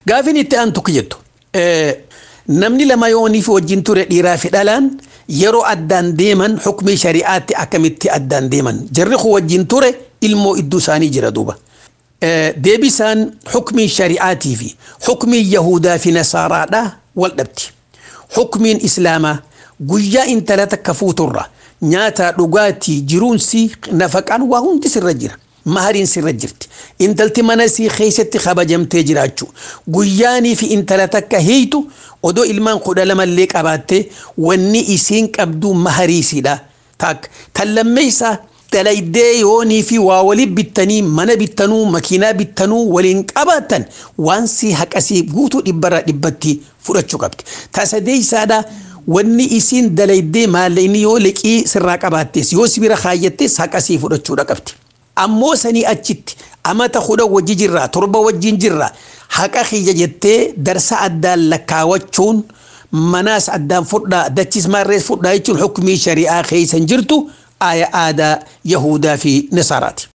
Gaafin itti aantu kiyyetu namni lama yoonii fi wajjin ture dhiiraa fi dhalaan yeroo addaan deeman hukmii shari'aatti akkamitti addaan deeman jarri ku wajjin ture ilmoo iddoo isaanii jira duuba. Deebisaan hukmii shari'aatii fi hukmii Yahudaa fi Nasaaraadhaa wal dhabdi. Hukmiin Islaamaa guyyaa intala takka fuuturra nyaata dhugaatii jiruunsi nafaqaan waa hundi sirra jira. Mahariin sirra jirti. Intalti mana sii keessatti kabajamtee jiraachuu. Guyyaanii fi intala takka heeyitu odoo ilmaan 12 qabaattee wanni isiin qabdu mahariisidha. Tan lammeessaa dalaydee yoonii fi waa waliin bittanii mana bittanuu makiinaa bittanuu waliin qabaatan waan si haqasii guutuu dhibbarraa dhibbatti fudhachuu qabdi. Tasadeessaadha wanni isiin dalaydee maallaqni yoo liqii sirraa qabaattees yoo sibira kaayyattes haqasii fudhachuudha qabdi. Ammoo sanii achitti amata 10 wajji jirra 7 wajjin jirra haqa kiyya jettee darsa addaan lakkaawachuun manaas addaan fudhaa dachis maarrees fudhaa jechuun hukmii shari'aa keessan jirtu aadaa Yahudaa fi Nasaaraati.